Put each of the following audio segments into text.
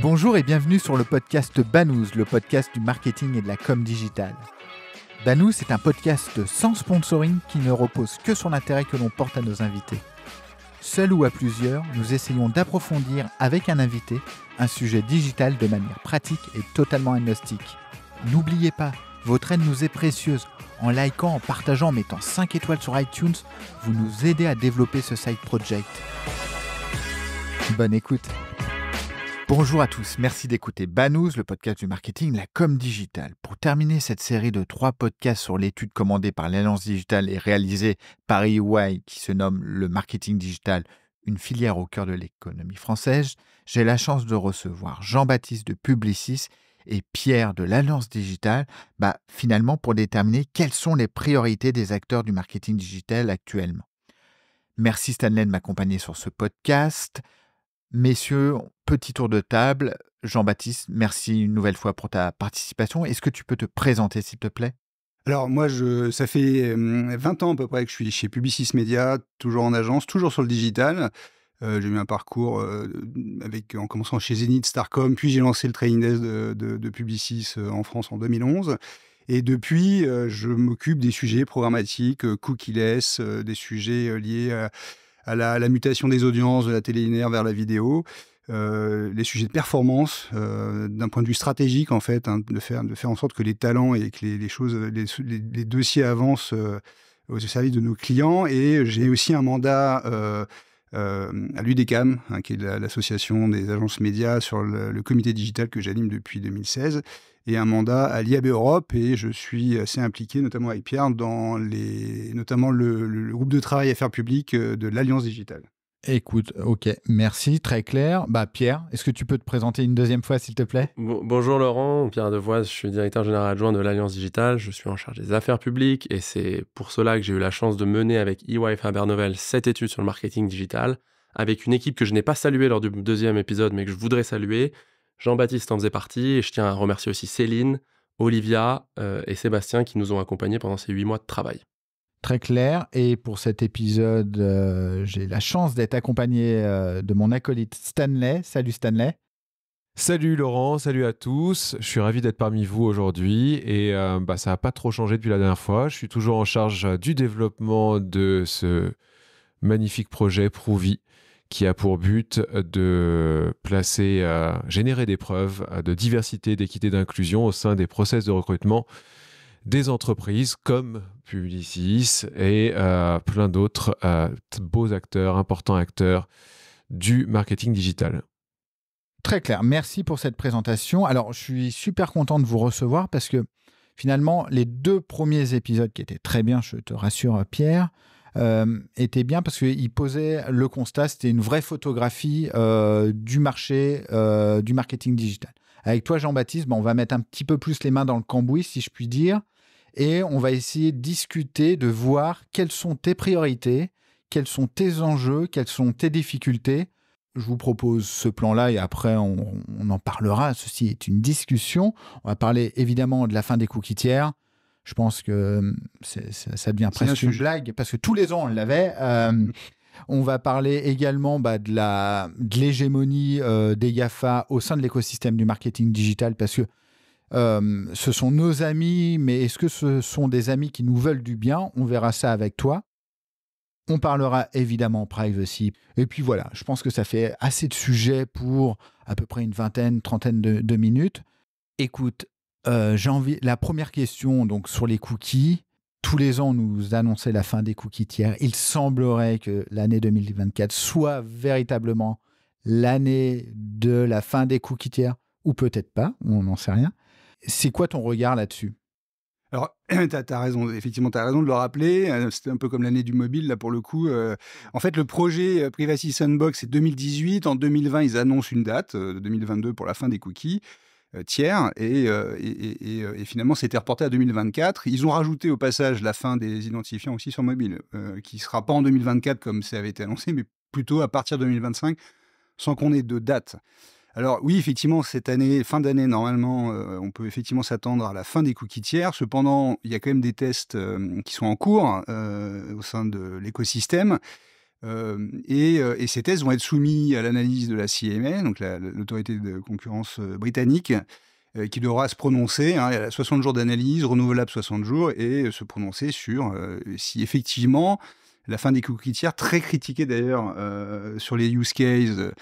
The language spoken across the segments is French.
Bonjour et bienvenue sur le podcast Banous, le podcast du marketing et de la com digitale. Banous est un podcast sans sponsoring qui ne repose que sur l'intérêt que l'on porte à nos invités. Seul ou à plusieurs, nous essayons d'approfondir avec un invité un sujet digital de manière pratique et totalement agnostique. N'oubliez pas, votre aide nous est précieuse. En likant, en partageant, en mettant 5 étoiles sur iTunes, vous nous aidez à développer ce side project. Bonne écoute. Bonjour à tous, merci d'écouter Banous, le podcast du marketing, la com digitale. Pour terminer cette série de 3 podcasts sur l'étude commandée par l'Alliance digitale et réalisée par EY qui se nomme le marketing digital, une filière au cœur de l'économie française, j'ai la chance de recevoir Jean-Baptiste de Publicis et Pierre de l'Alliance digitale, finalement pour déterminer quelles sont les priorités des acteurs du marketing digital actuellement. Merci Stanley de m'accompagner sur ce podcast. Messieurs, petit tour de table. Jean-Baptiste, merci une nouvelle fois pour ta participation. Est-ce que tu peux te présenter, s'il te plaît ? Alors moi, ça fait 20 ans à peu près que je suis chez Publicis Media, toujours en agence, toujours sur le digital. J'ai eu un parcours en commençant chez Zenith, Starcom, puis j'ai lancé le trading desk de Publicis en France en 2011. Et depuis, je m'occupe des sujets programmatiques, cookieless, des sujets liés à la mutation des audiences de la télé linéaire vers la vidéo, les sujets de performance, d'un point de vue stratégique en fait, de faire en sorte que les talents et que les dossiers avancent au service de nos clients. Et j'ai aussi un mandat à l'UDECAM, qui est l'association des agences médias, sur le comité digital que j'anime depuis 2016, et un mandat à l'IAB Europe, et je suis assez impliqué, notamment avec Pierre, dans notamment le groupe de travail affaires publiques de l'Alliance digitale. Écoute, ok, merci, très clair. Pierre, est-ce que tu peux te présenter une deuxième fois, s'il te plaît ? Bonjour Laurent, Pierre Devoise, je suis directeur général adjoint de l'Alliance digitale, je suis en charge des affaires publiques et c'est pour cela que j'ai eu la chance de mener avec EY Faber Novel cette étude sur le marketing digital, avec une équipe que je n'ai pas saluée lors du deuxième épisode mais que je voudrais saluer. Jean-Baptiste en faisait partie et je tiens à remercier aussi Céline, Olivia et Sébastien qui nous ont accompagnés pendant ces 8 mois de travail. Très clair. Et pour cet épisode, j'ai la chance d'être accompagné de mon acolyte Stanley. Salut Stanley. Salut Laurent, salut à tous. Je suis ravi d'être parmi vous aujourd'hui et ça n'a pas trop changé depuis la dernière fois. Je suis toujours en charge du développement de ce magnifique projet Prouvy qui a pour but de générer des preuves de diversité, d'équité, d'inclusion au sein des process de recrutement des entreprises comme Publicis et plein d'autres beaux acteurs, importants acteurs du marketing digital. Très clair. Merci pour cette présentation. Alors, je suis super content de vous recevoir parce que finalement, les 2 premiers épisodes qui étaient très bien, je te rassure Pierre, étaient bien parce qu'ils posaient le constat, c'était une vraie photographie du marché, du marketing digital. Avec toi, Jean-Baptiste, on va mettre un petit peu plus les mains dans le cambouis, si je puis dire, et on va essayer de discuter, de voir quelles sont tes priorités, quels sont tes enjeux, quelles sont tes difficultés. Je vous propose ce plan-là et après, on en parlera. Ceci est une discussion. On va parler évidemment de la fin des cookies tiers. Je pense que ça devient presque une blague parce que tous les ans, on l'avait. On va parler également de l'hégémonie des GAFA au sein de l'écosystème du marketing digital parce que ce sont nos amis, mais est-ce que ce sont des amis qui nous veulent du bien ? On verra ça avec toi. On parlera évidemment privacy. Et puis voilà, je pense que ça fait assez de sujets pour à peu près une vingtaine, trentaine de minutes. Écoute, la première question donc, sur les cookies. Tous les ans, on nous annonçait la fin des cookies tiers. Il semblerait que l'année 2024 soit véritablement l'année de la fin des cookies tiers, ou peut-être pas, on n'en sait rien. C'est quoi ton regard là-dessus ? Alors, t'as raison, effectivement, t'as raison de le rappeler. C'était un peu comme l'année du mobile, là, pour le coup. En fait, le projet Privacy Sandbox, c'est 2018. En 2020, ils annoncent une date, 2022, pour la fin des cookies tiers. Et finalement, c'était reporté à 2024. Ils ont rajouté au passage la fin des identifiants aussi sur mobile, qui ne sera pas en 2024 comme ça avait été annoncé, mais plutôt à partir de 2025, sans qu'on ait de date. Alors oui, effectivement, cette année, fin d'année, normalement, on peut effectivement s'attendre à la fin des cookies tiers. Cependant, il y a quand même des tests qui sont en cours au sein de l'écosystème. Et ces tests vont être soumis à l'analyse de la CMA, donc l'autorité de concurrence britannique, qui devra se prononcer. Hein, elle a 60 jours d'analyse, renouvelable 60 jours, et se prononcer sur si effectivement la fin des cookies tiers, très critiquée d'ailleurs sur les use cases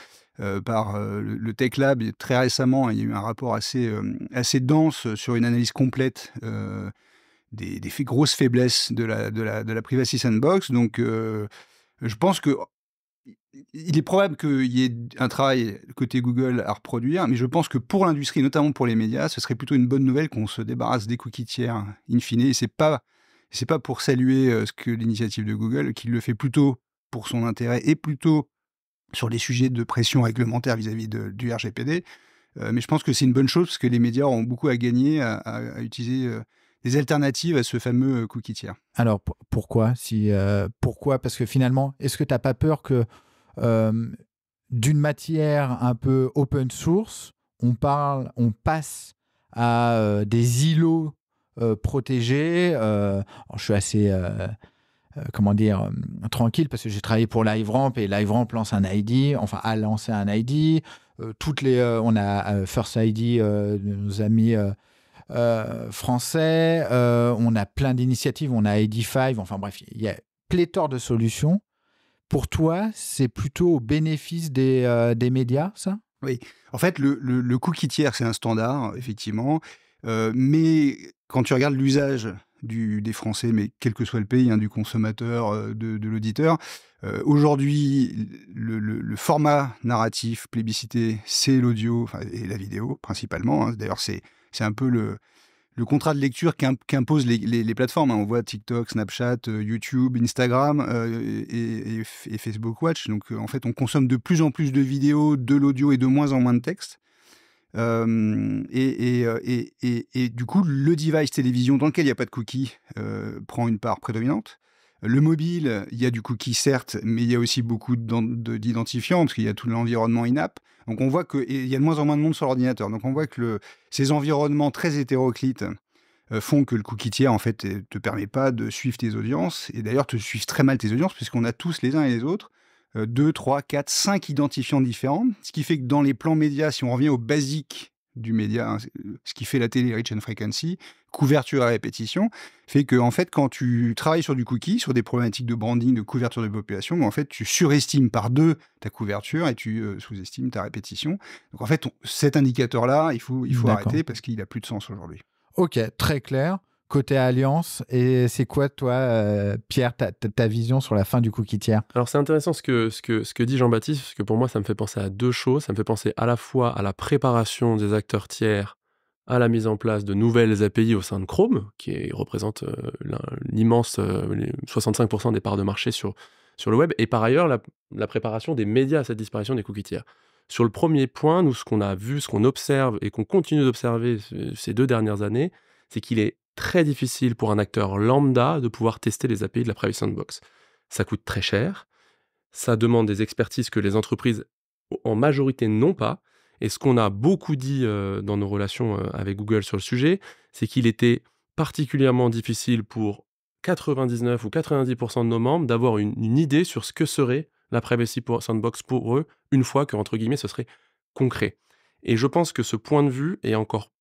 par le Tech Lab. Très récemment, il y a eu un rapport assez dense sur une analyse complète des grosses faiblesses de la Privacy Sandbox. Donc, je pense que il est probable qu'il y ait un travail côté Google à reproduire, mais je pense que pour l'industrie, notamment pour les médias, ce serait plutôt une bonne nouvelle qu'on se débarrasse des cookies tiers in fine. Et c'est pas pour saluer l'initiative de Google, qui le fait plutôt pour son intérêt et plutôt sur les sujets de pression réglementaire vis-à-vis du RGPD. Mais je pense que c'est une bonne chose parce que les médias ont beaucoup à gagner à utiliser des alternatives à ce fameux cookie tiers. Alors, pourquoi pourquoi? Parce que finalement, est-ce que tu n'as pas peur que d'une matière un peu open source, on passe à des îlots protégés? Alors, je suis assez tranquille parce que j'ai travaillé pour LiveRamp et LiveRamp lance un ID, enfin a lancé un ID. On a First ID, nos amis français, on a plein d'initiatives, on a ID5, enfin bref, il y a pléthore de solutions. Pour toi, c'est plutôt au bénéfice des médias, ça? Oui, en fait, le cookie tiers, c'est un standard, effectivement, mais quand tu regardes l'usage des Français, mais quel que soit le pays, du consommateur, de l'auditeur, aujourd'hui, le format narratif plébiscité, c'est l'audio et la vidéo, principalement. D'ailleurs, c'est un peu le contrat de lecture qu'imposent les plateformes. On voit TikTok, Snapchat, YouTube, Instagram et Facebook Watch. Donc, en fait, on consomme de plus en plus de vidéos, de l'audio et de moins en moins de texte. Et du coup, le device télévision dans lequel il n'y a pas de cookies prend une part prédominante. Le mobile, il y a du cookie, certes, mais il y a aussi beaucoup d'identifiants, parce qu'il y a tout l'environnement in-app. Donc on voit qu'il y a de moins en moins de monde sur l'ordinateur. Donc on voit que ces environnements très hétéroclites font que le cookie tiers, en fait, ne te permet pas de suivre tes audiences. Et d'ailleurs, te suivent très mal tes audiences, puisqu'on a tous les uns et les autres 2, 3, 4, 5 identifiants différents. Ce qui fait que dans les plans médias, si on revient au basique du média, ce qui fait la télé, reach and frequency, couverture à répétition, fait que en fait, quand tu travailles sur du cookie, sur des problématiques de branding, de couverture de population, en fait, tu surestimes par 2 ta couverture et tu sous-estimes ta répétition. Donc en fait, cet indicateur-là, il faut arrêter parce qu'il n'a plus de sens aujourd'hui. Ok, très clair. Côté Alliance, et c'est quoi, toi, Pierre, ta vision sur la fin du cookie tiers? Alors, c'est intéressant ce que dit Jean-Baptiste, parce que pour moi, ça me fait penser à deux choses. Ça me fait penser à la fois à la préparation des acteurs tiers à la mise en place de nouvelles API au sein de Chrome, qui représente l'immense 65% des parts de marché sur le web, et par ailleurs, la préparation des médias à cette disparition des cookies tiers. Sur le premier point, nous, ce qu'on a vu, ce qu'on observe et qu'on continue d'observer ces 2 dernières années, c'est qu'il est très difficile pour un acteur lambda de pouvoir tester les API de la Privacy Sandbox. Ça coûte très cher, ça demande des expertises que les entreprises en majorité n'ont pas, et ce qu'on a beaucoup dit dans nos relations avec Google sur le sujet, c'est qu'il était particulièrement difficile pour 99 ou 90% de nos membres d'avoir une idée sur ce que serait la Privacy Sandbox pour eux, une fois que, entre guillemets, ce serait concret. Et je pense que ce point de vue est encore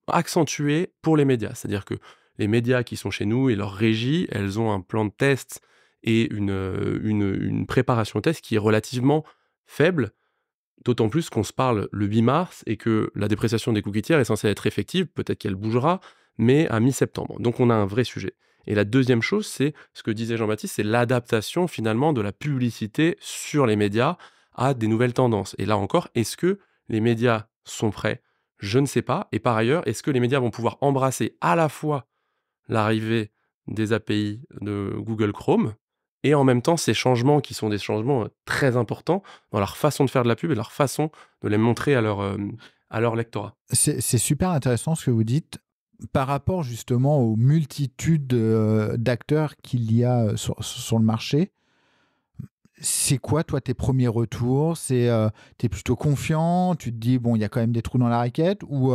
accentué pour les médias. C'est-à-dire que les médias qui sont chez nous et leurs régies, elles ont un plan de test et une préparation test qui est relativement faible, d'autant plus qu'on se parle le 8 mars et que la dépréciation des cookies tiers est censée être effective, peut-être qu'elle bougera, mais à mi-septembre. Donc on a un vrai sujet. Et la deuxième chose, c'est ce que disait Jean-Baptiste, c'est l'adaptation finalement de la publicité sur les médias à des nouvelles tendances. Et là encore, est-ce que les médias sont prêts ? Je ne sais pas. Et par ailleurs, est-ce que les médias vont pouvoir embrasser à la fois l'arrivée des API de Google Chrome et en même temps ces changements qui sont des changements très importants dans leur façon de faire de la pub et leur façon de les montrer à leur lectorat. C'est super intéressant ce que vous dites par rapport justement aux multitudes d'acteurs qu'il y a sur le marché. C'est quoi, toi, tes premiers retours? T'es plutôt confiant? Tu te dis, bon, il y a quand même des trous dans la raquette ou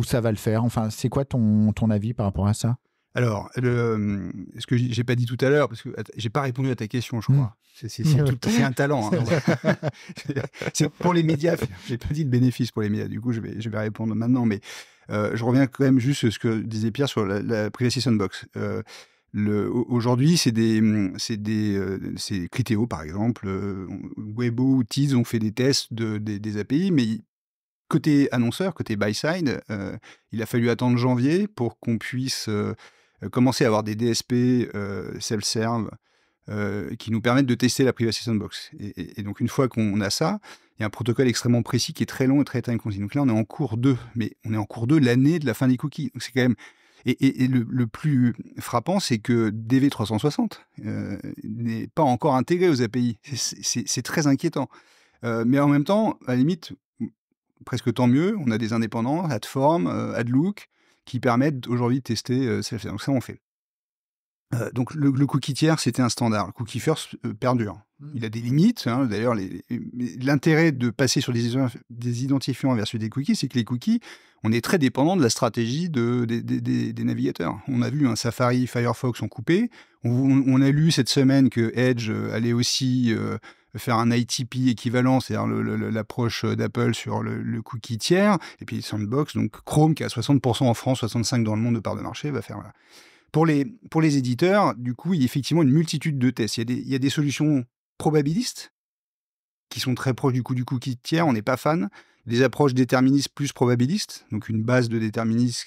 ça va le faire? Enfin, c'est quoi ton avis par rapport à ça? Alors, ce que j'ai pas dit tout à l'heure, parce que j'ai pas répondu à ta question, je crois. C'est un talent. Hein. C'est pour les médias. J'ai pas dit le bénéfice pour les médias. Du coup, je vais répondre maintenant. Mais je reviens quand même juste à ce que disait Pierre sur la Privacy Sandbox. Aujourd'hui, c'est Criteo, par exemple. Webo ou Teads ont fait des tests des API, mais côté annonceur, côté buy-side, il a fallu attendre janvier pour qu'on puisse commencer à avoir des DSP self-serve qui nous permettent de tester la Privacy Sandbox. Et donc, une fois qu'on a ça, il y a un protocole extrêmement précis qui est très long et très time-consuming. Donc là, on est en cours 2, mais on est en cours 2 l'année de la fin des cookies. Donc c'est quand même... Et le plus frappant, c'est que DV360 n'est pas encore intégré aux API. C'est très inquiétant. Mais en même temps, à la limite, presque tant mieux, on a des indépendants, Adform, Adlook, qui permettent aujourd'hui de tester self-serve. Donc ça, on fait. Donc le cookie tiers, c'était un standard. Le cookie first perdure. Il a des limites. Hein. D'ailleurs, l'intérêt de passer sur des identifiants versus des cookies, c'est que les cookies, on est très dépendant de la stratégie des navigateurs. On a vu un Safari, Firefox ont coupé. On a lu cette semaine que Edge allait aussi faire un ITP équivalent, c'est-à-dire l'approche d'Apple sur le cookie tiers. Et puis Sandbox, donc Chrome, qui a 60% en France, 65% dans le monde de part de marché, va faire... Voilà. Pour les éditeurs, du coup, il y a effectivement une multitude de tests. Il y a des solutions probabilistes qui sont très proches du cookie tiers, on n'est pas fan. Des approches déterministes plus probabilistes, donc une base de déterministes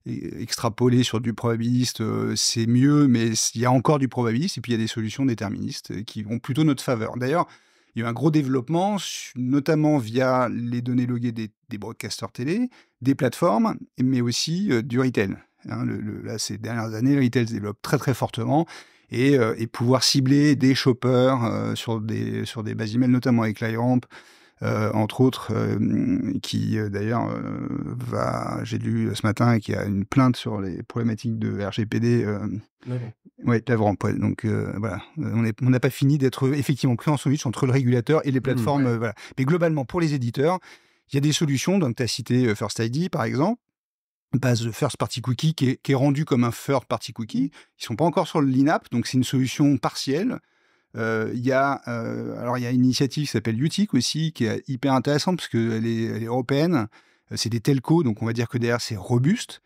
extrapolée sur du probabiliste, c'est mieux, mais il y a encore du probabiliste. Et puis il y a des solutions déterministes qui vont plutôt notre faveur. D'ailleurs, il y a eu un gros développement, notamment via les données loguées des broadcasters télé, des plateformes, mais aussi du retail. Hein, là, ces dernières années, le retail se développe très très fortement et pouvoir cibler des shoppers sur des bases email, notamment avec L'iRamp, entre autres, qui d'ailleurs j'ai lu ce matin qu'il y a une plainte sur les problématiques de RGPD. Oui, L'iRamp. Ouais. Donc voilà, on n'a pas fini d'être effectivement pris en sandwich entre le régulateur et les plateformes. Voilà. Mais globalement, pour les éditeurs, il y a des solutions. Donc tu as cité First ID, par exemple. Base First Party Cookie qui est rendu comme un Third Party Cookie. Ils ne sont pas encore sur le LINAP, donc c'est une solution partielle. Il y a une initiative qui s'appelle UTIC aussi, qui est hyper intéressante parce qu'elle est européenne. C'est des telcos, donc on va dire que derrière c'est robuste,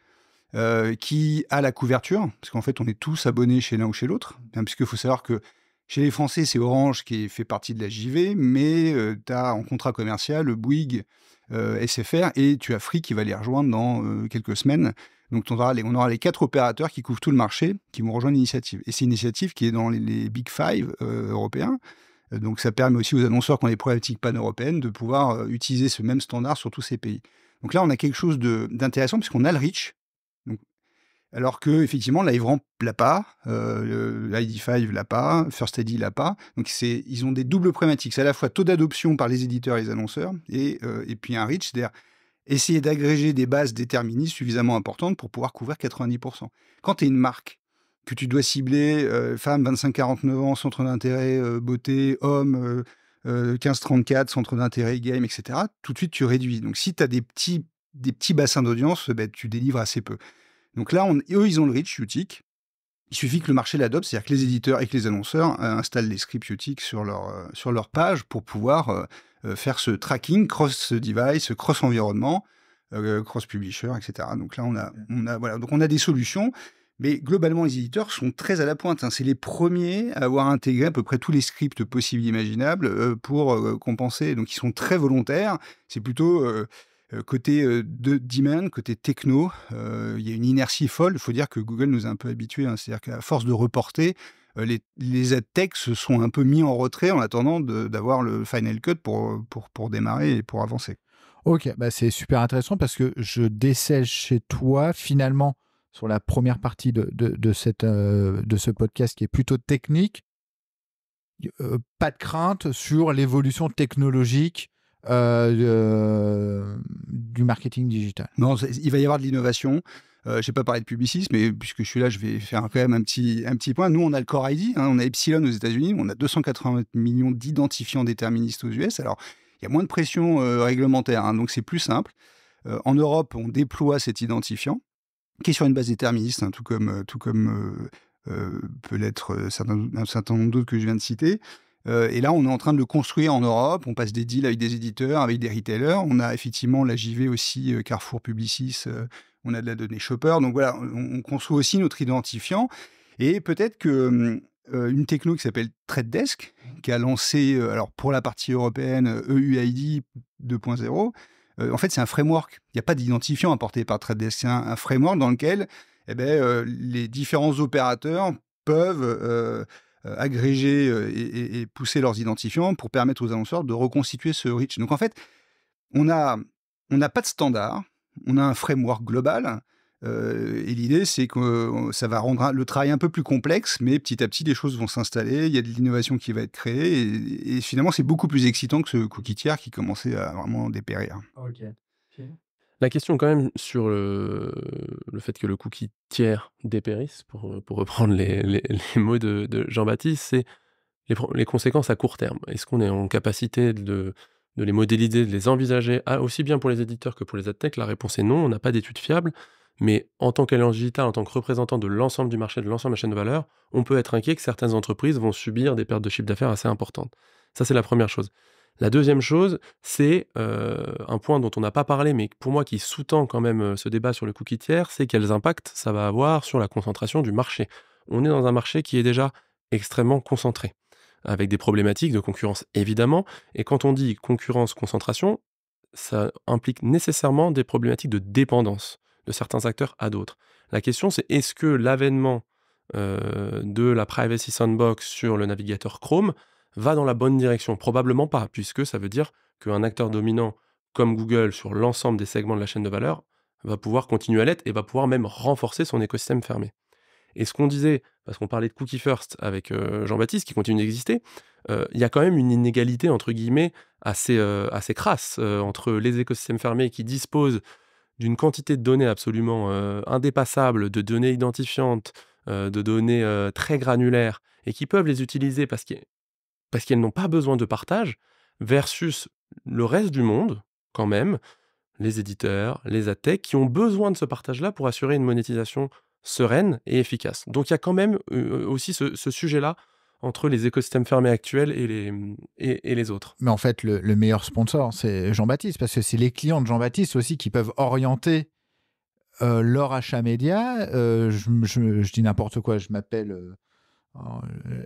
qui a la couverture, parce qu'en fait on est tous abonnés chez l'un ou chez l'autre, puisqu'il faut savoir que chez les Français c'est Orange qui fait partie de la JV, mais tu as en contrat commercial le Bouygues, SFR, et tu as Free qui va les rejoindre dans quelques semaines. Donc on aura les 4 opérateurs qui couvrent tout le marché, qui vont rejoindre l'initiative. Et c'est une initiative qui est dans les Big Five européens. Donc ça permet aussi aux annonceurs qui ont des problématiques pan-européennes de pouvoir utiliser ce même standard sur tous ces pays. Donc là, on a quelque chose d'intéressant puisqu'on a le reach. Donc, alors que effectivement, L'iRamp l'a pas, l'ID5 l'a pas, First ID l'a pas. Donc ils ont des doubles problématiques. C'est à la fois taux d'adoption par les éditeurs et les annonceurs, et puis un reach, c'est-à-dire essayer d'agréger des bases déterministes suffisamment importantes pour pouvoir couvrir 90%. Quand tu es une marque, que tu dois cibler femmes 25-49 ans, centre d'intérêt, beauté, hommes 15-34, centre d'intérêt, game, etc., tout de suite tu réduis. Donc si tu as des petits bassins d'audience, tu délivres assez peu. Donc là, eux, ils ont le reach UTIC. Il suffit que le marché l'adopte, c'est-à-dire que les éditeurs et que les annonceurs installent les scripts UTIC sur leur page pour pouvoir faire ce tracking cross-device, cross-environnement, cross-publisher, etc. Donc là, on a des solutions, mais globalement, les éditeurs sont très à la pointe. Hein. C'est les premiers à avoir intégré à peu près tous les scripts possibles et imaginables pour compenser. Donc, ils sont très volontaires. C'est plutôt... côté de demand, côté techno, il y a une inertie folle. Il faut dire que Google nous a un peu habitués. Hein. C'est-à-dire qu'à force de reporter, les ad tech se sont un peu mis en retrait en attendant d'avoir le Final Cut pour démarrer et pour avancer. Ok, c'est super intéressant parce que je décèle chez toi finalement sur la première partie de ce podcast qui est plutôt technique. Pas de crainte sur l'évolution technologique du marketing digital. Non, il va y avoir de l'innovation. Je n'ai pas parlé de Publicis, mais puisque je suis là, je vais faire quand même un petit point. Nous, on a le Core ID, hein, on a Epsilon aux États-Unis, on a 280 millions d'identifiants déterministes aux US. Alors, il y a moins de pression réglementaire, hein, donc c'est plus simple. En Europe, on déploie cet identifiant. qui est sur une base déterministe, hein, tout comme peut l'être un certain nombre d'autres que je viens de citer. Et là, on est en train de le construire en Europe. On passe des deals avec des éditeurs, avec des retailers. On a effectivement la JV aussi, Carrefour, Publicis. On a de la donnée shopper. Donc voilà, on construit aussi notre identifiant. Et peut-être que une techno qui s'appelle Trade Desk, qui a lancé, alors pour la partie européenne, EUID 2.0, en fait, c'est un framework. Il n'y a pas d'identifiant apporté par Trade Desk. C'est un framework dans lequel les différents opérateurs peuvent agréger et pousser leurs identifiants pour permettre aux annonceurs de reconstituer ce reach. Donc en fait, on n'a pas de standard, on a un framework global. Et l'idée, c'est que ça va rendre le travail un peu plus complexe, mais petit à petit, les choses vont s'installer, il y a de l'innovation qui va être créée, et finalement, c'est beaucoup plus excitant que ce cookie tiers qui commençait à vraiment dépérir. Ok. La question quand même sur le fait que le cookie tiers dépérisse, pour reprendre les mots de Jean-Baptiste, c'est les conséquences à court terme. Est-ce qu'on est en capacité de les modéliser, de les envisager, aussi bien pour les éditeurs que pour les adtech? La réponse est non, on n'a pas d'études fiables. Mais en tant qu'alliance digitale, en tant que représentant de l'ensemble du marché, de l'ensemble de la chaîne de valeur, on peut être inquiet que certaines entreprises vont subir des pertes de chiffre d'affaires assez importantes. Ça, c'est la première chose. La deuxième chose, c'est un point dont on n'a pas parlé, mais pour moi qui sous-tend quand même ce débat sur le cookie tiers, c'est quels impacts ça va avoir sur la concentration du marché. On est dans un marché qui est déjà extrêmement concentré, avec des problématiques de concurrence évidemment, et quand on dit concurrence-concentration, ça implique nécessairement des problématiques de dépendance de certains acteurs à d'autres. La question, c'est est-ce que l'avènement de la Privacy Sandbox sur le navigateur Chrome va dans la bonne direction? Probablement pas, puisque ça veut dire qu'un acteur dominant comme Google sur l'ensemble des segments de la chaîne de valeur va pouvoir continuer à l'être et va pouvoir même renforcer son écosystème fermé. Et ce qu'on disait, parce qu'on parlait de Cookie First avec Jean-Baptiste, qui continue d'exister, il y a quand même une inégalité, entre guillemets, assez crasse entre les écosystèmes fermés qui disposent d'une quantité de données absolument indépassable, de données identifiantes, de données très granulaires, et qui peuvent les utiliser parce qu'elles n'ont pas besoin de partage, versus le reste du monde, quand même, les éditeurs, les adtech, qui ont besoin de ce partage-là pour assurer une monétisation sereine et efficace. Donc il y a quand même aussi ce sujet-là entre les écosystèmes fermés actuels et les autres. Mais en fait, le meilleur sponsor, c'est Jean-Baptiste, parce que c'est les clients de Jean-Baptiste aussi qui peuvent orienter leur achat média. Je dis n'importe quoi, je m'appelle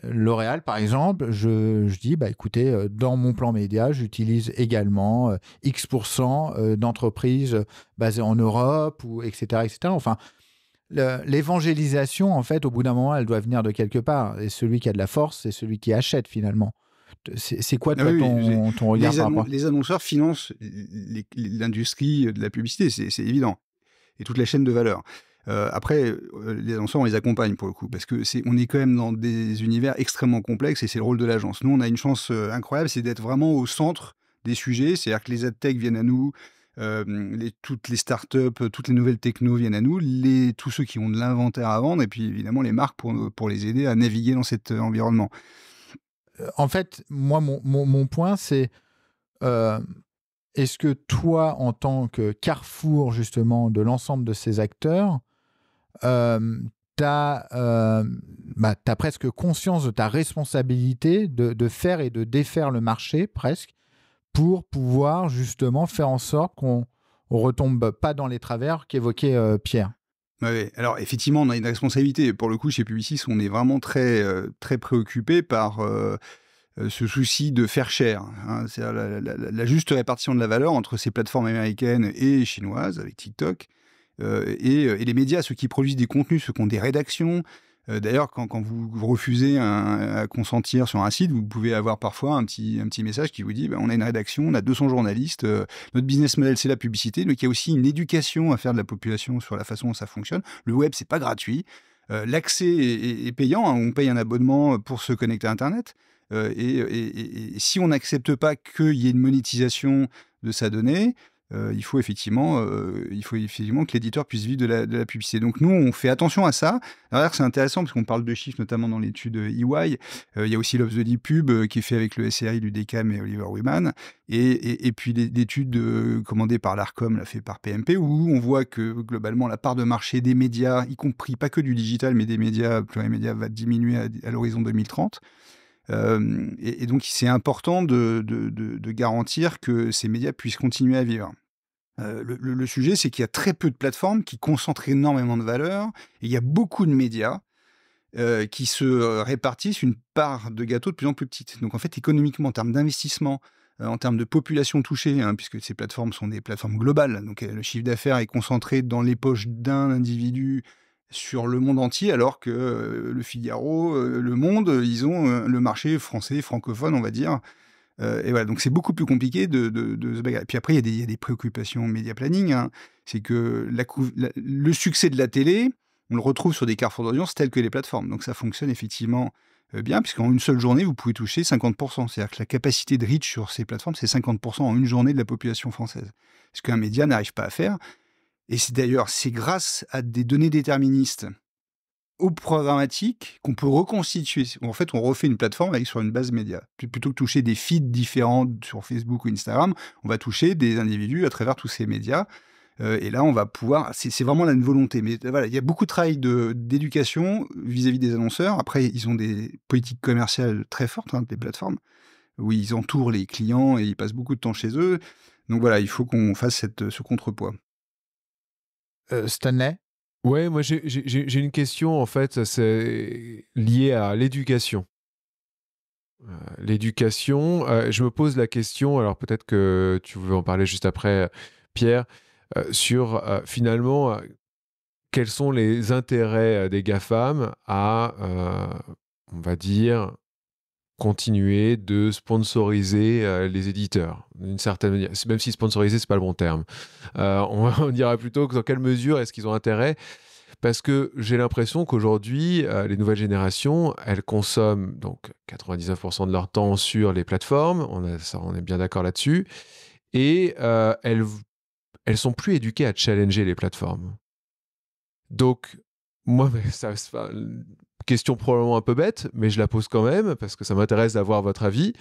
L'Oréal, par exemple. Je dis, bah, écoutez, dans mon plan média, j'utilise également X% d'entreprises basées en Europe, ou etc., etc. Enfin, l'évangélisation, en fait, au bout d'un moment, elle doit venir de quelque part. Et celui qui a de la force, c'est celui qui achète, finalement. C'est quoi, toi, ton regard par rapport? Les annonceurs financent l'industrie de la publicité, c'est évident. Et toute la chaîne de valeur. Après, les annonceurs, on les accompagne pour le coup, parce que on est quand même dans des univers extrêmement complexes, et c'est le rôle de l'agence. Nous, on a une chance incroyable, c'est d'être vraiment au centre des sujets. C'est-à-dire que les adtech viennent à nous, toutes les startups, toutes les nouvelles technos viennent à nous, tous ceux qui ont de l'inventaire à vendre, et puis évidemment les marques pour les aider à naviguer dans cet environnement. En fait, moi, mon point, c'est est-ce que toi, en tant que carrefour justement de l'ensemble de ces acteurs, t'as presque conscience de ta responsabilité de faire et de défaire le marché presque, pour pouvoir justement faire en sorte qu'on ne retombe pas dans les travers qu'évoquait Pierre? Ouais, alors effectivement, on a une responsabilité. Pour le coup, chez Publicis, on est vraiment très, très préoccupé par ce souci de faire cher. Hein. C'est-à-dire la juste répartition de la valeur entre ces plateformes américaines et chinoises, avec TikTok, et les médias, ceux qui produisent des contenus, ceux qui ont des rédactions. D'ailleurs, quand vous refusez à consentir sur un site, vous pouvez avoir parfois un petit message qui vous dit on a une rédaction, on a 200 journalistes, notre business model, c'est la publicité. Donc, il y a aussi une éducation à faire de la population sur la façon dont ça fonctionne. Le web, c'est pas gratuit. L'accès est payant. Hein, on paye un abonnement pour se connecter à Internet. Et si on n'accepte pas qu'il y ait une monétisation de sa donnée, il faut effectivement que l'éditeur puisse vivre de la publicité. Donc nous, on fait attention à ça. D'ailleurs, c'est intéressant parce qu'on parle de chiffres, notamment dans l'étude EY. Il y a aussi l'Offre de l'e-pub qui est fait avec le SRI, l'UDECAM et Oliver Wyman. Et puis l'étude commandée par l'ARCOM, la fait par PMP, où on voit que globalement, la part de marché des médias, y compris pas que du digital, mais des médias, plurimédias, va diminuer à l'horizon 2030. Et donc, c'est important de garantir que ces médias puissent continuer à vivre. Le sujet, c'est qu'il y a très peu de plateformes qui concentrent énormément de valeur. Et il y a beaucoup de médias qui se répartissent une part de gâteau de plus en plus petite. Donc, en fait, économiquement, en termes d'investissement, en termes de population touchée, puisque ces plateformes sont des plateformes globales, donc le chiffre d'affaires est concentré dans les poches d'un individu sur le monde entier, alors que le Figaro, le Monde, ils ont le marché français, francophone, on va dire. Et voilà, donc c'est beaucoup plus compliqué de se bagarrer. Puis après, il y a des préoccupations média planning. C'est que le succès de la télé, on le retrouve sur des carrefours d'audience tels que les plateformes. Donc ça fonctionne effectivement bien, puisqu'en une seule journée, vous pouvez toucher 50%. C'est-à-dire que la capacité de reach sur ces plateformes, c'est 50% en une journée de la population française. Ce qu'un média n'arrive pas à faire. Et c'est grâce à des données déterministes au programmatique qu'on peut reconstituer. En fait, on refait une plateforme sur une base média. Plutôt que toucher des feeds différents sur Facebook ou Instagram, on va toucher des individus à travers tous ces médias. Et là, on va pouvoir... C'est vraiment là une volonté. Mais voilà, il y a beaucoup de travail d'éducation vis-à-vis des annonceurs. Après, ils ont des politiques commerciales très fortes, des plateformes, où ils entourent les clients et ils passent beaucoup de temps chez eux. Donc voilà, il faut qu'on fasse ce contrepoids. Stanley? Ouais, moi j'ai une question en fait, c'est lié à l'éducation. L'éducation, je me pose la question, alors peut-être que tu veux en parler juste après, Pierre, sur finalement quels sont les intérêts des GAFAM à, on va dire, continuer de sponsoriser les éditeurs, d'une certaine manière. Même si sponsoriser, c'est pas le bon terme. On dira plutôt que dans quelle mesure est-ce qu'ils ont intérêt, parce que j'ai l'impression qu'aujourd'hui, les nouvelles générations, elles consomment donc 99% de leur temps sur les plateformes, on est bien d'accord là-dessus, et elles sont plus éduquées à challenger les plateformes. Donc, moi, question probablement un peu bête, mais je la pose quand même, parce que ça m'intéresse d'avoir votre avis.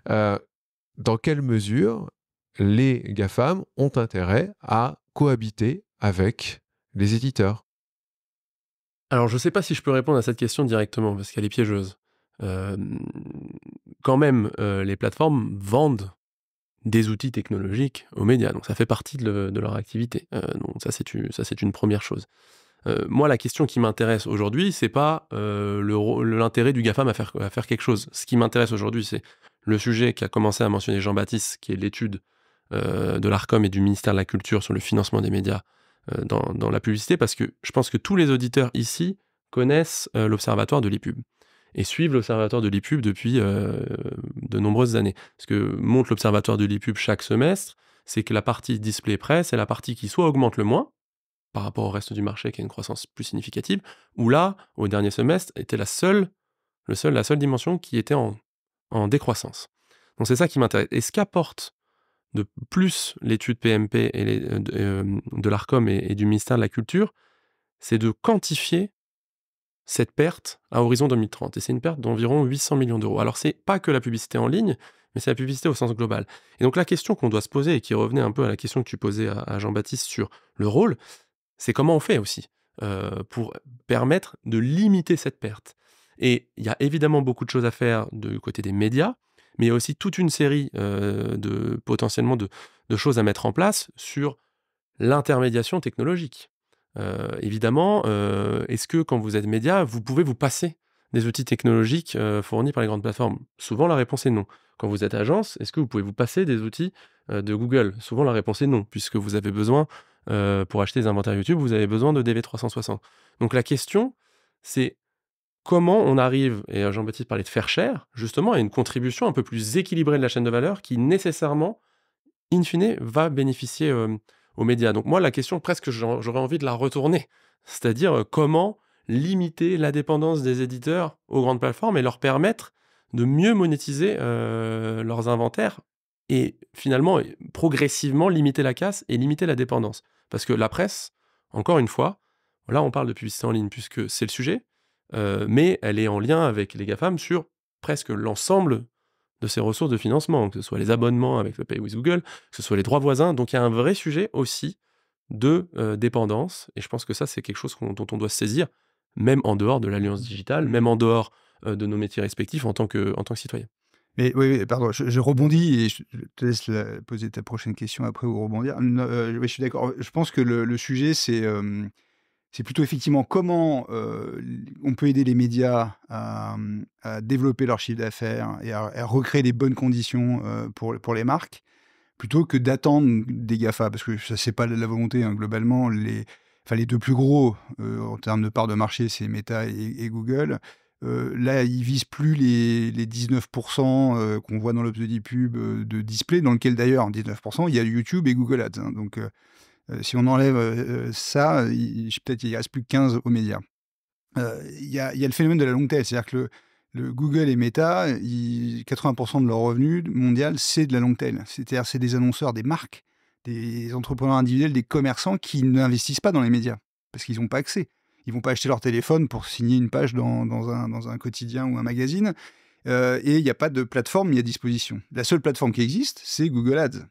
Dans quelle mesure les GAFAM ont intérêt à cohabiter avec les éditeurs? Alors, je ne sais pas si je peux répondre à cette question directement, parce qu'elle est piégeuse. Quand même, les plateformes vendent des outils technologiques aux médias, donc ça fait partie de leur activité. Donc ça, c'est une première chose. Moi, la question qui m'intéresse aujourd'hui, c'est pas l'intérêt du GAFAM à faire quelque chose. Ce qui m'intéresse aujourd'hui, c'est le sujet qu'a commencé à mentionner Jean-Baptiste, qui est l'étude de l'ARCOM et du ministère de la Culture sur le financement des médias dans la publicité, parce que je pense que tous les auditeurs ici connaissent l'Observatoire de l'e-pub et suivent l'Observatoire de l'e-pub depuis de nombreuses années. Ce que montre l'Observatoire de l'e-pub chaque semestre, c'est que la partie display presse est la partie qui soit augmente le moins, par rapport au reste du marché qui a une croissance plus significative, où là, au dernier semestre, était la seule dimension qui était en décroissance. Donc c'est ça qui m'intéresse. Et ce qu'apporte de plus l'étude PMP et de l'ARCOM et du ministère de la Culture, c'est de quantifier cette perte à horizon 2030. Et c'est une perte d'environ 800 millions d'euros. Alors c'est pas que la publicité en ligne, mais c'est la publicité au sens global. Et donc la question qu'on doit se poser, et qui revenait un peu à la question que tu posais à Jean-Baptiste sur le rôle, c'est comment on fait aussi pour permettre de limiter cette perte. Et il y a évidemment beaucoup de choses à faire du côté des médias, mais il y a aussi toute une série potentiellement de choses à mettre en place sur l'intermédiation technologique. Évidemment, est-ce que quand vous êtes média, vous pouvez vous passer des outils technologiques fournis par les grandes plateformes? Souvent, la réponse est non. Quand vous êtes agence, est-ce que vous pouvez vous passer des outils de Google? Souvent, la réponse est non, puisque vous avez besoin, pour acheter des inventaires YouTube, vous avez besoin de DV360. Donc la question, c'est comment on arrive, et Jean-Baptiste parlait de faire cher, justement, à une contribution un peu plus équilibrée de la chaîne de valeur qui, nécessairement, in fine, va bénéficier aux médias. Donc moi, la question, presque, j'aurais envie de la retourner. C'est-à-dire, comment limiter la dépendance des éditeurs aux grandes plateformes et leur permettre de mieux monétiser leurs inventaires et finalement, progressivement, limiter la casse et limiter la dépendance. Parce que la presse, encore une fois, là, on parle de publicité en ligne puisque c'est le sujet, mais elle est en lien avec les GAFAM sur presque l'ensemble de ses ressources de financement, que ce soit les abonnements avec le Pay with Google, que ce soit les droits voisins. Donc, il y a un vrai sujet aussi de dépendance, et je pense que ça, c'est quelque chose dont on doit se saisir, même en dehors de l'Alliance digitale, même en dehors de nos métiers respectifs en tant que citoyen. Mais oui, pardon, je rebondis et je te laisse poser ta prochaine question après ou rebondir. Oui, je suis d'accord. Je pense que le sujet, c'est plutôt effectivement comment on peut aider les médias à développer leur chiffre d'affaires et à recréer les bonnes conditions pour les marques, plutôt que d'attendre des GAFA, parce que ça, c'est pas la volonté, hein, globalement. Les deux plus gros en termes de part de marché, c'est Meta et Google. Là, ils visent plus les 19% qu'on voit dans l'obsodipub de display, dans lequel d'ailleurs, 19%, il y a YouTube et Google Ads. Hein. Donc, si on enlève ça, peut-être il ne reste plus que 15 aux médias. Il y a le phénomène de la longue tail, c'est-à-dire que le Google et Meta, 80% de leur revenu mondial, c'est de la longue tail. C'est-à-dire c'est des annonceurs, des marques, des entrepreneurs individuels, des commerçants qui n'investissent pas dans les médias, parce qu'ils n'ont pas accès. Ils ne vont pas acheter leur téléphone pour signer une page dans un quotidien ou un magazine. Et il n'y a pas de plateforme mis à disposition. La seule plateforme qui existe, c'est Google Ads.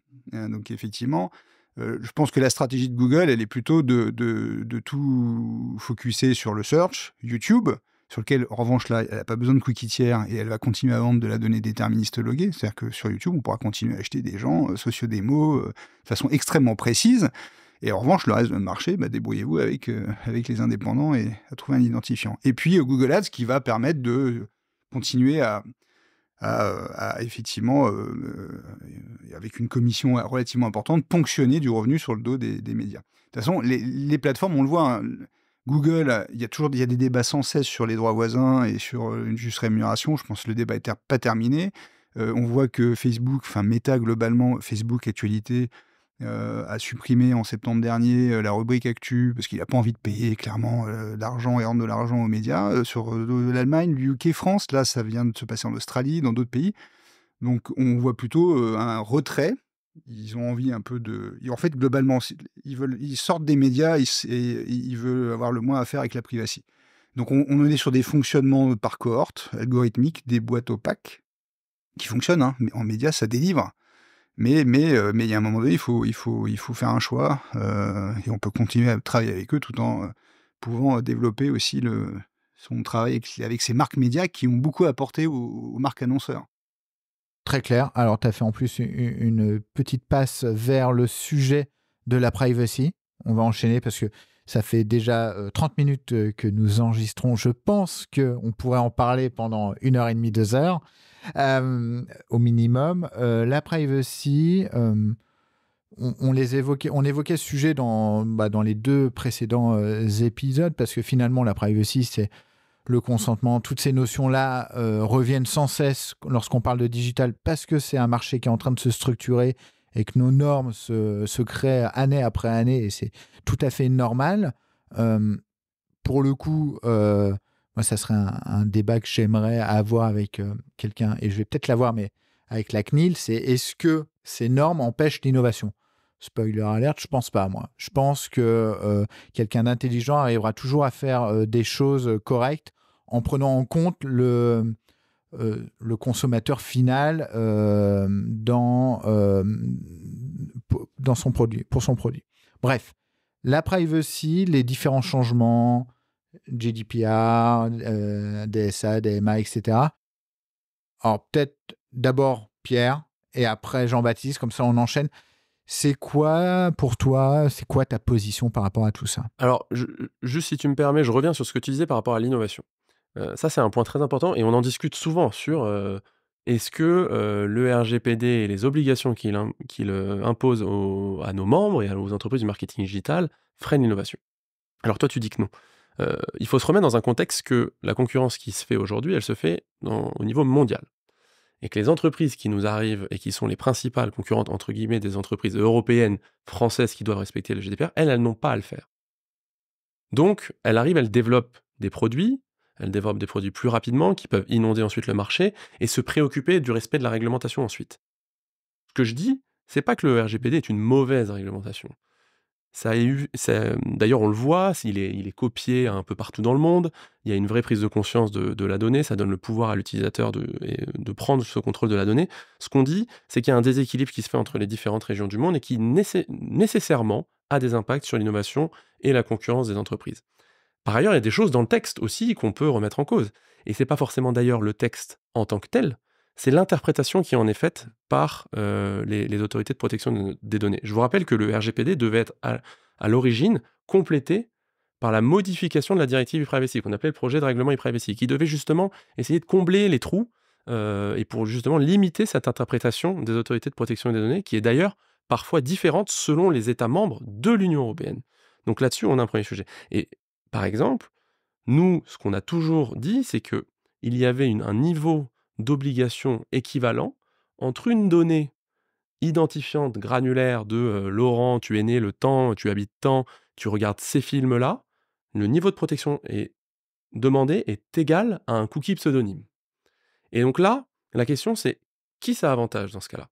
Donc effectivement, je pense que la stratégie de Google, elle est plutôt de tout focuser sur le search, YouTube, sur lequel, en revanche, là, elle n'a pas besoin de cookies tiers et elle va continuer à vendre de la donnée déterministe loguée. C'est-à-dire que sur YouTube, on pourra continuer à acheter des gens, sociodémos, de façon extrêmement précise. Et en revanche, le reste du marché, débrouillez-vous avec les indépendants et à trouver un identifiant. Et puis, Google Ads qui va permettre de continuer à effectivement, avec une commission relativement importante, ponctionner du revenu sur le dos des médias. De toute façon, les plateformes, on le voit, hein, Google, il y a des débats sans cesse sur les droits voisins et sur une juste rémunération. Je pense que le débat n'est pas terminé. On voit que Facebook, enfin Meta globalement, Facebook Actualité, a supprimé en septembre dernier la rubrique Actu parce qu'il n'a pas envie de payer clairement d'argent et rendre de l'argent aux médias sur l'Allemagne, le UK, France. Là, ça vient de se passer en Australie, dans d'autres pays. Donc, on voit plutôt un retrait. Ils ont envie un peu de... En fait, globalement, ils sortent des médias et ils veulent avoir le moins à faire avec la privacy. Donc, on est sur des fonctionnements par cohorte algorithmiques, des boîtes opaques qui fonctionnent. Hein, mais en médias, ça délivre. Mais il y a un moment donné, il faut faire un choix et on peut continuer à travailler avec eux tout en pouvant développer aussi son travail avec ces marques médias qui ont beaucoup apporté aux marques annonceurs. Très clair. Alors, tu as fait en plus une petite passe vers le sujet de la privacy. On va enchaîner parce que ça fait déjà 30 minutes que nous enregistrons. Je pense qu'on pourrait en parler pendant 1h30, 2 heures. Au minimum. La privacy, on évoquait ce sujet dans les 2 précédents épisodes parce que finalement la privacy, c'est le consentement. Toutes ces notions-là reviennent sans cesse lorsqu'on parle de digital parce que c'est un marché qui est en train de se structurer et que nos normes se créent année après année et c'est tout à fait normal. Pour le coup... moi, ça serait un débat que j'aimerais avoir avec quelqu'un, et je vais peut-être l'avoir, mais avec la CNIL, c'est est-ce que ces normes empêchent l'innovation ? Spoiler alert, je pense pas, moi. Je pense que quelqu'un d'intelligent arrivera toujours à faire des choses correctes en prenant en compte le consommateur final dans son produit, pour son produit. Bref, la privacy, les différents changements... GDPR, DSA, DMA, etc. Alors, peut-être d'abord Pierre et après Jean-Baptiste, comme ça on enchaîne. C'est quoi pour toi, c'est quoi ta position par rapport à tout ça ? Alors, juste si tu me permets, je reviens sur ce que tu disais par rapport à l'innovation. Ça, c'est un point très important et on en discute souvent sur est-ce que le RGPD et les obligations qu'il impose à nos membres et aux entreprises du marketing digital freinent l'innovation. Alors toi, tu dis que non. Il faut se remettre dans un contexte que la concurrence qui se fait aujourd'hui, elle se fait au niveau mondial. Et que les entreprises qui nous arrivent et qui sont les principales concurrentes, entre guillemets, des entreprises européennes, françaises qui doivent respecter le GDPR, elles n'ont pas à le faire. Donc, elles arrivent, elles développent des produits plus rapidement, qui peuvent inonder ensuite le marché et se préoccuper du respect de la réglementation ensuite. que je dis, c'est pas que le RGPD est une mauvaise réglementation. D'ailleurs, on le voit, il est copié un peu partout dans le monde. Il y a une vraie prise de conscience de la donnée. Ça donne le pouvoir à l'utilisateur de prendre ce contrôle de la donnée. Ce qu'on dit, c'est qu'il y a un déséquilibre qui se fait entre les différentes régions du monde et qui nécessairement a des impacts sur l'innovation et la concurrence des entreprises. Par ailleurs, il y a des choses dans le texte aussi qu'on peut remettre en cause. Et c'est pas forcément d'ailleurs le texte en tant que tel, c'est l'interprétation qui en est faite par les autorités de protection des données. Je vous rappelle que le RGPD devait être à l'origine complété par la modification de la directive e-privacy, qu'on appelait le projet de règlement e-privacy, qui devait justement essayer de combler les trous et pour justement limiter cette interprétation des autorités de protection des données, qui est d'ailleurs parfois différente selon les États membres de l'Union européenne. Donc là-dessus, on a un premier sujet. Et par exemple, nous, ce qu'on a toujours dit, c'est qu'il y avait un niveau d'obligation équivalent entre une donnée identifiante granulaire de Laurent, tu es né le temps, tu habites tant, tu regardes ces films-là, le niveau de protection demandé est égal à un cookie pseudonyme. Et donc là, la question c'est qui ça avantage dans ce cas-là?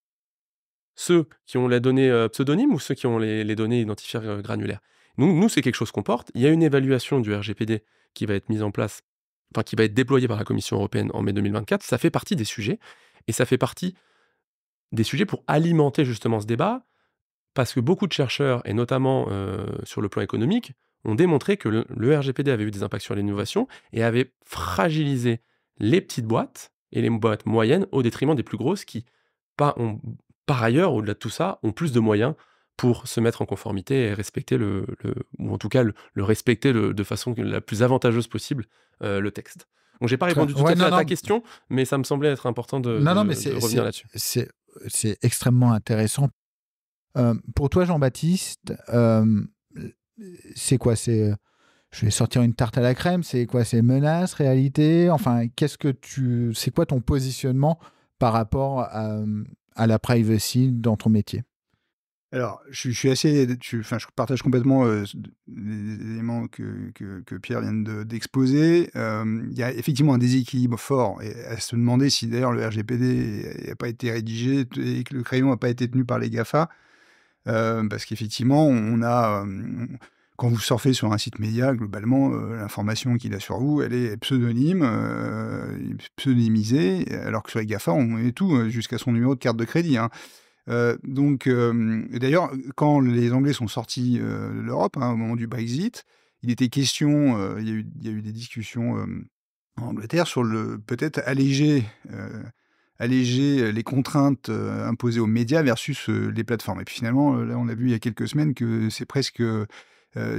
Ceux qui ont les données pseudonymes ou ceux qui ont les données identifiaires granulaires? Nous, c'est quelque chose qu'on porte. Il y a une évaluation du RGPD qui va être mise en place, enfin qui va être déployée par la Commission européenne en mai 2024. Ça fait partie des sujets, et ça fait partie des sujets pour alimenter justement ce débat, parce que beaucoup de chercheurs, et notamment sur le plan économique, ont démontré que le RGPD avait eu des impacts sur l'innovation et avait fragilisé les petites boîtes et les boîtes moyennes au détriment des plus grosses qui, par ailleurs, au-delà de tout ça, ont plus de moyens pour se mettre en conformité et respecter ou en tout cas le respecter de façon la plus avantageuse possible le texte. Donc j'ai pas répondu tout à fait à ta question, mais ça me semblait être important de revenir là-dessus. C'est extrêmement intéressant. Pour toi, Jean-Baptiste, c'est quoi? Je vais sortir une tarte à la crème. C'est quoi? C'est menace, réalité? Enfin, c'est quoi ton positionnement par rapport à la privacy dans ton métier? Alors, je partage complètement les éléments que Pierre vient d'exposer. Il y a effectivement un déséquilibre fort, et à se demander si d'ailleurs le RGPD n'a pas été rédigé et que le crayon n'a pas été tenu par les GAFA, parce qu'effectivement, quand vous surfez sur un site média, globalement, l'information qu'il a sur vous, elle est pseudonymisée, alors que sur les GAFA, on est tout, jusqu'à son numéro de carte de crédit, hein. D'ailleurs, quand les Anglais sont sortis de l'Europe, au moment du Brexit, il était question, il y a eu des discussions en Angleterre sur peut-être alléger les contraintes imposées aux médias versus les plateformes. Et puis finalement, là, on a vu il y a quelques semaines que c'est presque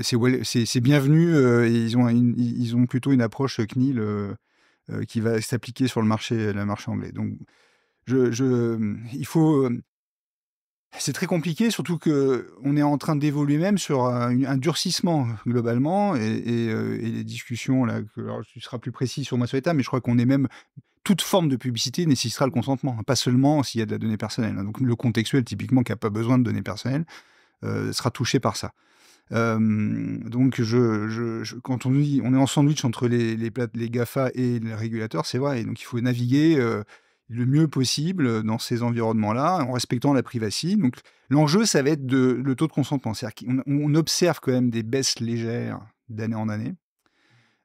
c'est bienvenu. Et ils ont plutôt une approche CNIL qui va s'appliquer sur le marché anglais. Donc, il faut. C'est très compliqué, surtout qu'on est en train d'évoluer même sur un durcissement globalement, et les discussions, là, alors, tu seras plus précis sur moi sur l'état, mais je crois qu'on est même... Toute forme de publicité nécessitera le consentement, pas seulement s'il y a de la donnée personnelle. Donc le contextuel, typiquement, qui n'a pas besoin de données personnelles, sera touché par ça. Donc quand on dit on est en sandwich entre les GAFA et les régulateurs, c'est vrai, et donc il faut naviguer le mieux possible dans ces environnements-là, en respectant la privacy. Donc l'enjeu, ça va être le taux de consentement. C'est-à-dire qu'on observe quand même des baisses légères d'année en année.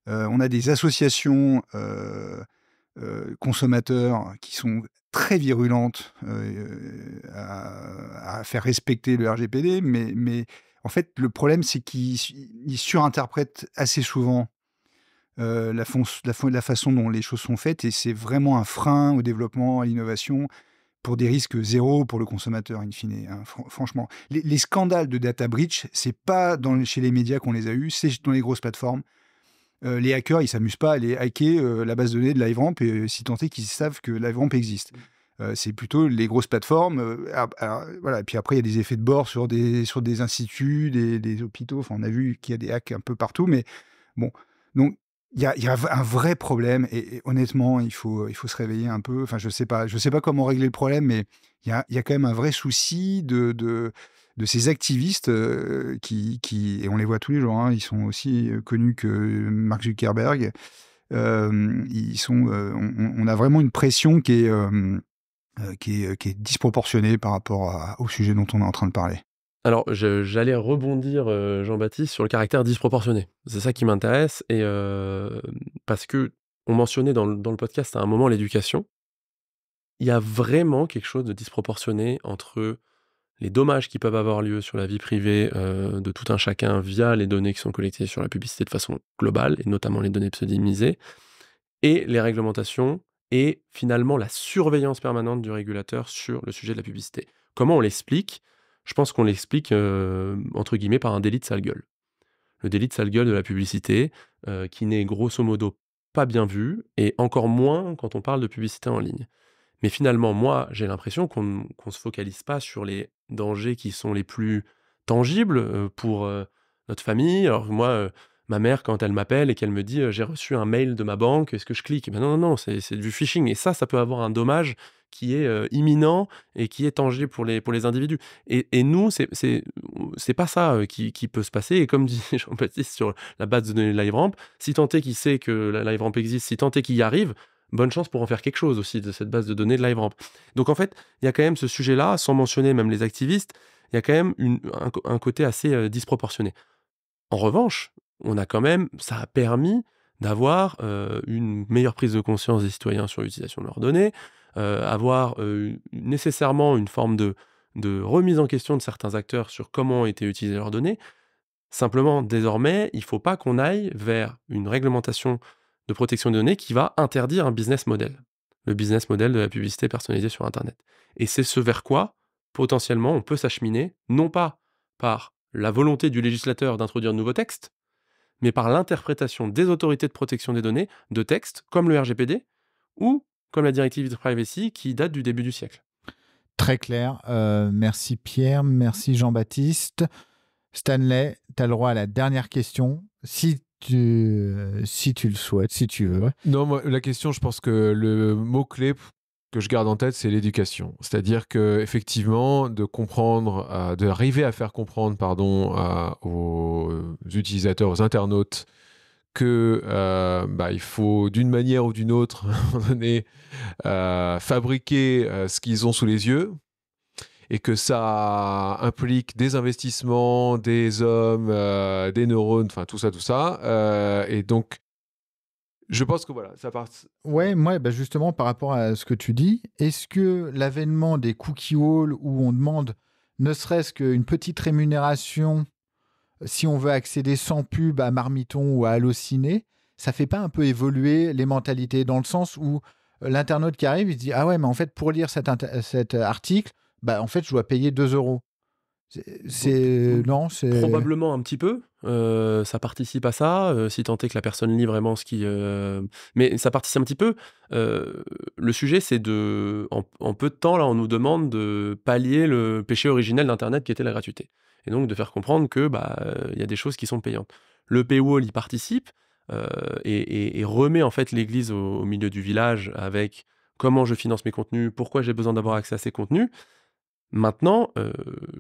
On a des associations consommateurs qui sont très virulentes à faire respecter le RGPD, mais en fait, le problème, c'est qu'ils surinterprètent assez souvent la façon dont les choses sont faites, et c'est vraiment un frein au développement, à l'innovation, pour des risques zéro pour le consommateur, in fine. Hein. Franchement, les scandales de data breach, c'est pas chez les médias qu'on les a eus, c'est dans les grosses plateformes. Les hackers, ils s'amusent pas à aller hacker la base de données de LiveRamp, et si tant est qu'ils savent que LiveRamp existe. C'est plutôt les grosses plateformes. Voilà. Et puis après, il y a des effets de bord sur des instituts, des hôpitaux. Enfin, on a vu qu'il y a des hacks un peu partout. Mais bon, donc il y a un vrai problème. Et honnêtement, il faut se réveiller un peu. Enfin, je sais pas comment régler le problème, mais il y a quand même un vrai souci de ces activistes qui, et on les voit tous les jours, hein, ils sont aussi connus que Mark Zuckerberg. On a vraiment une pression qui est qui est disproportionné par rapport au sujet dont on est en train de parler. Alors, j'allais rebondir, Jean-Baptiste, sur le caractère disproportionné. C'est ça qui m'intéresse et parce qu'on mentionnait dans le podcast à un moment l'éducation. Il y a vraiment quelque chose de disproportionné entre les dommages qui peuvent avoir lieu sur la vie privée, de tout un chacun via les données qui sont collectées sur la publicité de façon globale et notamment les données pseudonymisées et les réglementations et finalement la surveillance permanente du régulateur sur le sujet de la publicité. Comment on l'explique? Je pense qu'on l'explique, entre guillemets, par un délit de sale gueule. Le délit de sale gueule de la publicité, qui n'est grosso modo pas bien vu et encore moins quand on parle de publicité en ligne. Mais finalement, moi, j'ai l'impression qu'on se focalise pas sur les dangers qui sont les plus tangibles, pour, notre famille. Alors moi, ma mère, quand elle m'appelle et qu'elle me dit, «J'ai reçu un mail de ma banque, est-ce que je clique?» Ben non, non, non, c'est du phishing et ça peut avoir un dommage qui est, imminent et qui est tangible pour les individus. Et nous, c'est pas ça, qui peut se passer et comme dit Jean-Baptiste sur la base de données de LiveRamp, si tant est qu'il sait que la LiveRamp existe, si tant est qu'il y arrive, bonne chance pour en faire quelque chose aussi de cette base de données de LiveRamp. Donc en fait, il y a quand même ce sujet-là, sans mentionner même les activistes, il y a quand même un côté assez disproportionné. En revanche, ça a permis d'avoir une meilleure prise de conscience des citoyens sur l'utilisation de leurs données, avoir nécessairement une forme de remise en question de certains acteurs sur comment ont été utilisées leurs données. Simplement, désormais, il ne faut pas qu'on aille vers une réglementation de protection des données qui va interdire un business model. Le business model de la publicité personnalisée sur Internet. Et c'est ce vers quoi, potentiellement, on peut s'acheminer, non pas par la volonté du législateur d'introduire de nouveaux textes, mais par l'interprétation des autorités de protection des données de textes comme le RGPD ou comme la directive de privacy qui date du début du siècle. Très clair. Merci Pierre, merci Jean-Baptiste. Stanley, tu as le droit à la dernière question, si tu le souhaites, si tu veux. Non, moi, la question, je pense que le mot-clé que je garde en tête, c'est l'éducation. C'est-à-dire qu'effectivement, d'arriver à faire comprendre aux utilisateurs, aux internautes, que il faut d'une manière ou d'une autre à un moment donné, fabriquer ce qu'ils ont sous les yeux et que ça implique des investissements, des hommes, des neurones, enfin tout ça. Et donc, je pense que voilà, ça part. Ouais, moi, justement, par rapport à ce que tu dis, est-ce que l'avènement des cookie walls où on demande ne serait-ce qu'une petite rémunération si on veut accéder sans pub à Marmiton ou à Allociné, ça fait pas un peu évoluer les mentalités dans le sens où l'internaute qui arrive, il se dit ah ouais, mais en fait, pour lire cet article, en fait, je dois payer 2 €. Non, c'est... Probablement un petit peu. Ça participe à ça, si tant est que la personne lit vraiment ce qui... Mais ça participe un petit peu. Le sujet, c'est en peu de temps, là, on nous demande de pallier le péché originel d'Internet qui était la gratuité. Et donc de faire comprendre que y a des choses qui sont payantes. Le paywall y participe et remet en fait l'église au milieu du village avec comment je finance mes contenus, pourquoi j'ai besoin d'avoir accès à ces contenus. Maintenant,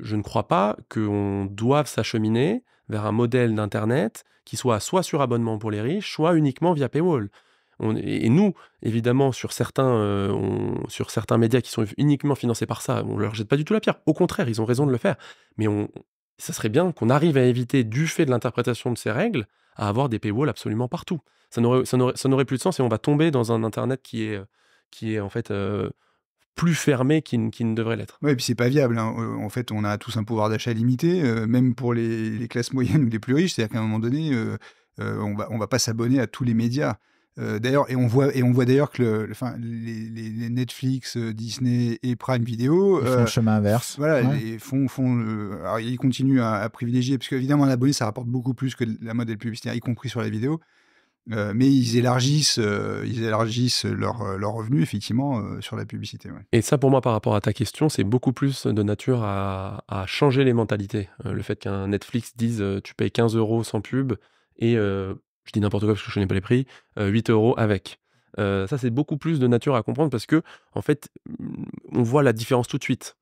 je ne crois pas qu'on doive s'acheminer vers un modèle d'Internet qui soit sur abonnement pour les riches, soit uniquement via paywall. Et nous, évidemment, sur certains médias qui sont uniquement financés par ça, on ne leur jette pas du tout la pierre. Au contraire, ils ont raison de le faire. Mais ça serait bien qu'on arrive à éviter, du fait de l'interprétation de ces règles, à avoir des paywalls absolument partout. Ça n'aurait plus de sens et on va tomber dans un Internet qui est en fait... plus fermé qu'il ne devrait l'être. Oui, et puis c'est pas viable. Hein. En fait, on a tous un pouvoir d'achat limité, même pour les classes moyennes ou les plus riches. C'est-à-dire qu'à un moment donné, on va pas s'abonner à tous les médias. D'ailleurs, et on voit d'ailleurs que les Netflix, Disney et Prime Video ils font le chemin inverse. Voilà, ouais. Alors ils continuent à privilégier, parce qu'évidemment un abonné ça rapporte beaucoup plus que la modèle publicitaire, y compris sur la vidéo. Mais ils élargissent leurs revenus, effectivement, sur la publicité. Ouais. Et ça, pour moi, par rapport à ta question, c'est beaucoup plus de nature à changer les mentalités. Le fait qu'un Netflix dise tu payes 15 € sans pub et, je dis n'importe quoi parce que je connais pas les prix, 8 € avec. Ça, c'est beaucoup plus de nature à comprendre parce que, en fait, on voit la différence tout de suite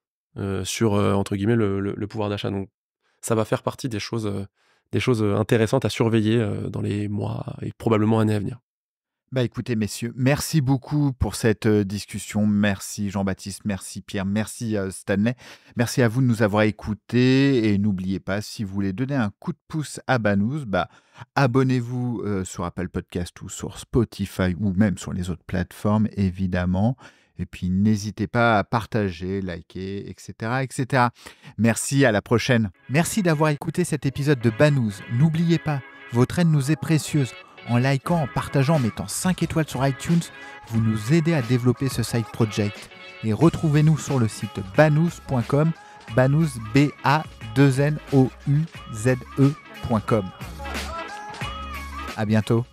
sur, entre guillemets, le pouvoir d'achat. Donc, ça va faire partie des choses intéressantes à surveiller dans les mois et probablement années à venir. Bah écoutez, messieurs, merci beaucoup pour cette discussion. Merci Jean-Baptiste, merci Pierre, merci Stanley. Merci à vous de nous avoir écoutés. Et n'oubliez pas, si vous voulez donner un coup de pouce à Banous, abonnez-vous sur Apple Podcast ou sur Spotify ou même sur les autres plateformes, évidemment. Et puis n'hésitez pas à partager, liker, etc., etc. Merci, à la prochaine. Merci d'avoir écouté cet épisode de Banous. N'oubliez pas, votre aide nous est précieuse. En likant, en partageant, en mettant 5 étoiles sur iTunes, vous nous aidez à développer ce side project. Et retrouvez-nous sur le site banous.com, banous, B-A-2-N-O-U-Z-E.com. À bientôt.